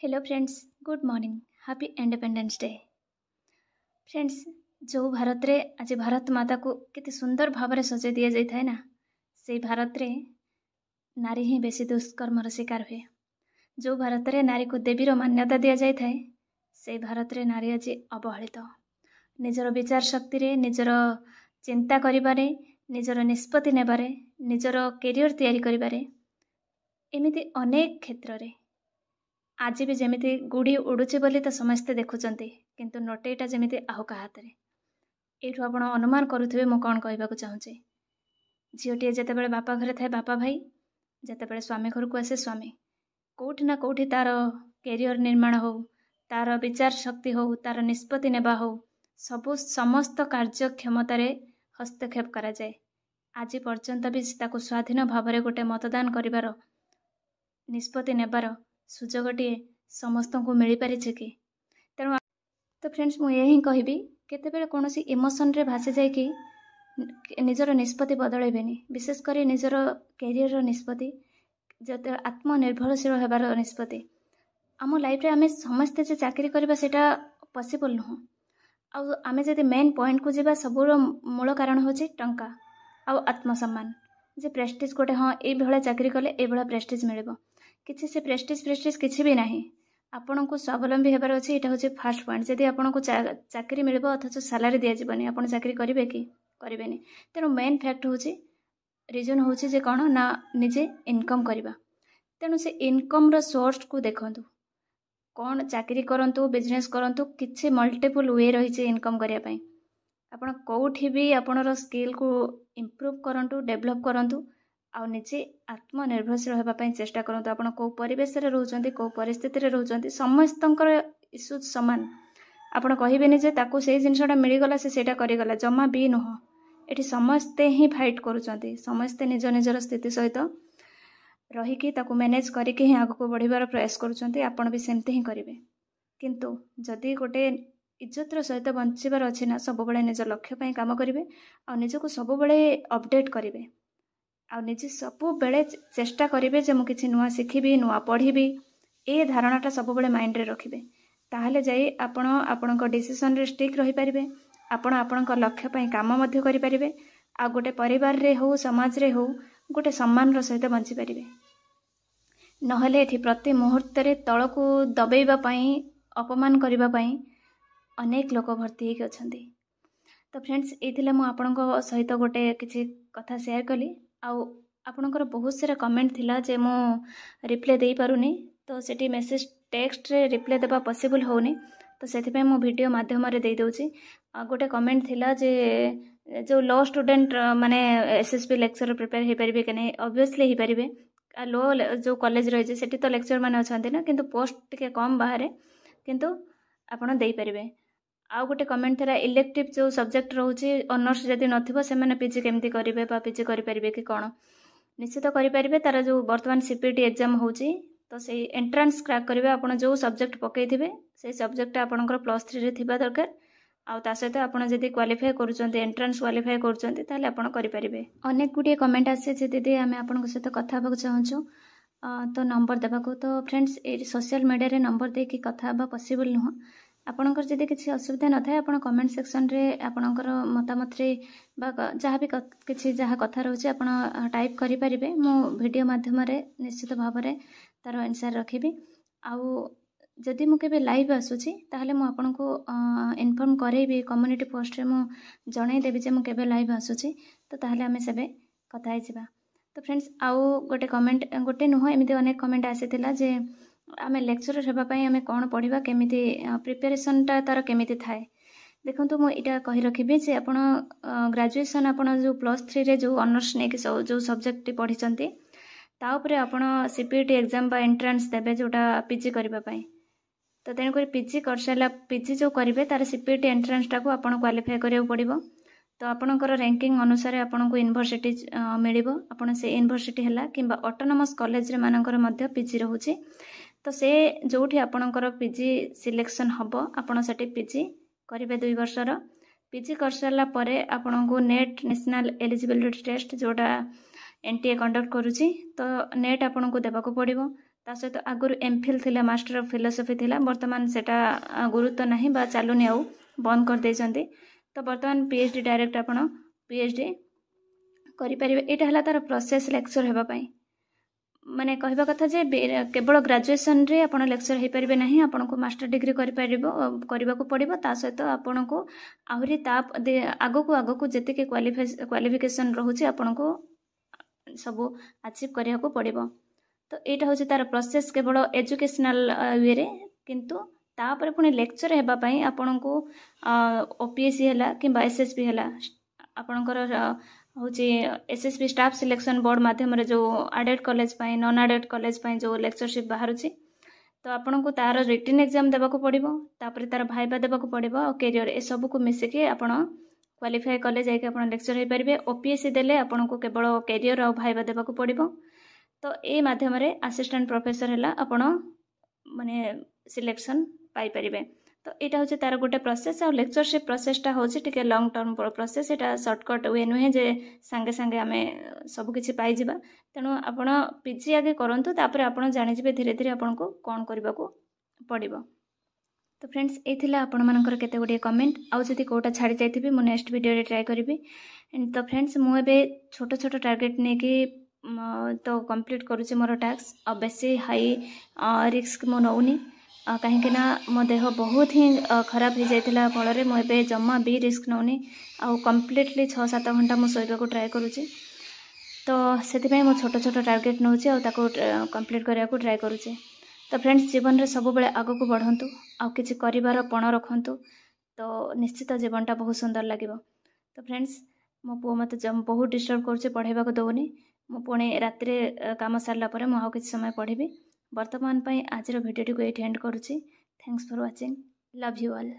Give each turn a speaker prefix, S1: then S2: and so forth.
S1: Hello friends, good morning, happy independence day. Friends, जो भारत रे आज भारत माता को केते सुंदर भाव सजाई दि जाए ना, से भारत रे नारी ही बेसी दुष्कर्मर शिकार हुए। जो भारत रे नारी को देवीर मान्यता दि जाए से भारत रे नारी आज अवहेलित। निजर विचार शक्ति रे, निजर चिंता करिबारे, निजर निष्पत्ति नेबारे, निजर कैरियर तैयारी करिबारे, एमिति अनेक क्षेत्र रे आज भी जमीती गुड़ी उड़ुचे बोली तो समस्ते देखुंत, किंतु नोटेटा जमीती आउ का हाथ में। यू आप अनुमान करुवे मु कौन कहवाक चाहूँगी। झीटे जितेबाला बापा घरे थाए बापा भाई, जितेबाला स्वामी घर को आसे स्वामी, कौटि ना कौटि तार कैरियर निर्माण हो, तार विचार शक्ति हो, तार निष्पत्ति नेबा हो, सबु समस्त कार्य क्षमतार हस्तक्षेप करा जाए। आज पर्यंत भी ताको स्वाधीन भाव में गोटे मतदान करिवार निष्पत्ति नेबार सुजोगटे समस्त को मिल पारे कि। तेणु तो फ्रेंड्स मुझे यही कहबी, केतेबेले कौन इमोशन रे भासी जाइए निजर निष्पत्ति बदलैबेनी, विशेषकर निजर कैरियर निष्पत्ति, जो आत्मनिर्भरशील होबार निष्पत्ति। आम लाइफ रे आमे समस्ते जे चाकरी करबा सेटा पॉसिबल नुह। आमे जदि मेन पॉइंट को जीवा, सबुर मूल कारण होची टंका आ आत्मसम्मान। जे प्रेस्टिज गोटे, हाँ ये भाया चाकरी कले ये भाया प्रेस्टिज मिल, किसी से प्रेस्टिज किसी भी ना। आपन को स्वावलंबी होबार अच्छे, यहाँ हूँ फास्ट पॉइंट। जदि आपन को चाकरी मिल अथच सालारी दिजानी, आप चाकरी करेंगे कि करेंगे। तेणु मेन फैक्ट हूँ रिजन हूँ जे कौन ना निजे इनकम करवा। तेणु से इनकम रो सोर्स को देखु, कौन चाकरी करंतु बिजनेस करंतु, किसी मल्टीपल वे रही इनकम करने। आपड़ कौटी भी आपणर स्किल को इम्प्रूव करंतु, डेभलप करंतु, आउ निजे आत्मनिर्भरशील होगापी चेष्टा करूँ। आप कौ परिवेश रोचते, कौ परिस्थिति रे रोचते, समस्त इश्यूज सामान। आपड़ कहबेनि जे ताकू से जिनसटा मिलगला से करगला, जमा भी नुह। ये समस्ते ही फाइट करुँच, समस्ते निज निजर स्थिति सहित रहीकि ताकू मैनेज करके ही आगक बढ़िबार प्रयास करुँच। आपण भी सेमती ही करेंगे। किंतु जदि गोटे इज्जतर सहित बंचार अच्छी ना, सब बेले निज लक्ष्य काम करेंगे, आ निजक सब बेले अपडेट करेंगे, आ निजे सबु बेले चेष्टा करेंगे जे मुझे किसी नुआ शिखी, नुआ पढ़ी, ये धारणाटा सब बेले माइंड रे रखिबे। ताहले जाई आपण आपणक डिसीजन रे स्टिक रही पारिबे, आपण आपणक लक्ष्य पई काम मध्य करि पारिबे, आ गोटे परिवार रे हो, समाज रे हो, गोटे सम्मान रो सहित बंची पारिबे। नहले एठी प्रति मुहूर्त रे तळकू दबेइबा पई, अपमान करिबा पई अनेक लोक भर्ती होके अछंती। तो फ्रेंड्स, ये मु आपणक सहित गोटे किछि कथा शेयर कली। आउ आपणकर बहुत सारा कमेंट थिला जे मु रिप्लाई दे पारुनी, तो सेठी मेसेज टेक्स्ट रे रिप्लाई देबा पॉसिबल होनी, तो सेथिपे मु वीडियो माध्यम रे दे दोची। गोटे कमेंट थिला जे जो लॉ स्टूडेंट माने एसएसपी लेक्चर प्रिपेयर हे परिबे कि नहीं, ऑब्वियसली हे परिबे। लॉ जो कॉलेज रही है सेठी तो लेक्चर माने अछंती ना, किंतु पोस्ट टिके कम बाहर, किंतु आपण देई परिबे। आउ गोटे कमेंट था इलेक्टिव जो सब्जेक्ट रोचे ऑनर्स जदि नथिबो से माने पीजी केमती करिवे बा पीजी करि परिबे कि कोन, निश्चित करि परिबे। तार जो वर्तमान सीपीटी एग्जाम होची, तो से एंट्रेंस क्रैक करिवे। आपण जो सब्जेक्ट पकैथिबे से सब्जेक्ट आपणकर +3 रे थिबा दरकार। आउ ता सहित आपण जदि क्वालिफाई करूचंते, एंट्रेंस क्वालिफाई करूचंते, ताले आपण करि परिबे। अनेक गुडी कमेंट आसे जे दीदी आमे आपनक सहित कथा होबक चाहूछु, तो नंबर देबाको। तो फ्रेंड्स, ए सोशल मीडिया रे नंबर दे कि कथा बा पॉसिबल नुह। आपणकर जदि किसी असुविधा न थाए, आपण कमेंट सेक्शन रे आपणकर मतामत रे बा जहाँ भी किसी जहाँ कथा रोचे आपण टाइप करि परिबे। मु वीडियो माध्यम रे निश्चित भाव में तार आंसर रखिबी। आउ जदि मु केबे लाइव आसुची, ताहले मु आपनको इन्फॉर्म करेबी, कम्युनिटी पोस्ट रे मु जणाई देबी जे मु केबे लाइव आसुची, तो ताहले आमे सेबे कथा हे जिबा। तो फ्रेंड्स, आउ गोटे कमेंट गोटे नुह, एमिति अनेक कमेंट आसीथिला जे आमे लेक्चरर हेबा पई आमे कोन पढिबा, केमिति प्रिपरेशनटा तार केमिति थाए। देखंतु मु इटा कहि रखिबी जे आपण ग्रेजुएशन आपण जो +3 रे जो ऑनर्स ने कि जो सब्जेक्ट पढी चंती, ता ऊपर आपण सीपीटी एग्जाम बा एंट्रेंस देबे जोटा पीजी करबा पई। तो तेन कर पीजी कर सारा पीजी जो करेंगे तार सीपीटी एंट्रेंसटा को आपन क्वालिफाई करिया पड़िबो। तो आपणकर रैंकिंग अनुसार आपन को यूनिवर्सिटी मिलिबो। आपन से यूनिवर्सिटी हला किंबा ऑटोनोमस कॉलेज रे मानकर मध्य पीजी रहउची, तो से जोठी आपणकर पीजी सिलेक्शन हबो, आपन सेठी पीजी करिवे 2 वर्षर। पीजी कर सारा परे आपन को नेट नेशनल एलिजिबिलिटी टेस्ट जोटा एनटीए कंडक्ट करूची, तो नेट आपन को देबाको पड़िबो। ता सहित आगुरी एमफिल थिला मास्टर ऑफ फिलोसफी थिला वर्तमान सेटा गुरुत्व नहीं बा चालुनी आउ बंद कर देइछन्ती। तो वर्तमान पीएचडी डायरेक्ट आपण पीएचडी करि परिबे। एटा हला तार प्रोसेस लेक्चर हेबा पई माने कहबा कथा जे केवल ग्रेजुएशन रे आपण लेक्चर हे परिबे नहीं, आपण को मास्टर डिग्री करि परिबो करबा को पड़िबो। ता सहित आपण को आहुरी ता आगो को जते के क्वालिफिकेशन रहउची आपण को सब अचीव करिया को पड़िबो। तो एटा होची तार प्रोसेस केवल एजुकेशनल वे रे, किंतु तापर पुणी लेक्चर हेबा पई आपण को ओपीएससी हला किंबा एसएसबी हला आपणकर होची एसएसबी स्टाफ सिलेक्शन बोर्ड माध्यम रे जो एडेड कॉलेज पाई नॉन एडेड कॉलेज पाई जो लेक्चरशिप बाहरुची, तो आपण को तार रिटन एग्जाम देबा को पड़िबो, तापर तार भाइबा देबा को पड़िबो और कैरियर ए सब को मिसे के आपण क्वालिफाई कले जाय के आपण लेक्चर हे परिबे। ओपीएससी देले आपण को केवल कैरियर और भाइबा देबा को पड़िबो। तो ए माध्यम रे असिस्टेंट प्रोफेसर हला आपण माने सिलेक्शन पाई परिबे। तो एटा होचे तार गोटे प्रोसेस और लेक्चरशिप प्रोसेसटा होचे टिके लॉन्ग टर्म प्रोसेस। एटा शॉर्टकट वे नुहे जे संगे संगे आमे सब किछि पाई जिबा। तेणु आपण पीजी आगे करंतु, तापर आपण जानि जिबे धीरे धीरे आपण को कोन करबा को पड़िबो। तो फ्रेंड्स एथिला आपण मानकर केते गुडी कमेंट आउ जति कोटा छाडी जाइथिबे मु नेक्स्ट वीडियो रे ट्राई करबी। एंड तो फ्रेंड्स मु एबे छोटो छोटो टारगेट ने कि तो कंप्लीट करूचे मोर टास्क और बेसी हाई रिस्क मु नउनी कहीं ना मो देह बहुत ही खराब हो जाता फल मुझे जमा भी रिस्क नौनी आउ कम्प्लीटली 6-7 घंटा मुझे शोवा को ट्राए करुँचे। तो से मुझे छोट छोट टार्गेट नौ कंप्लीट करने को ट्राए करुँचे। तो फ्रेंड्स जीवन में सब बेले आग को बढ़ंतु आउ किछि करिवार पण रखंतु, तो निश्चित जीवनटा बहुत सुंदर लगे। तो फ्रेंड्स मो पुओ मत बहुत डिस्टर्ब कर पढ़ाइबा को दौनी, मु पुणी राति काम सारा पर मुझे किसी समय पढ़ी। वर्तमान आज वीडियो को ये एंड करुँची। Thanks for watching, love you all.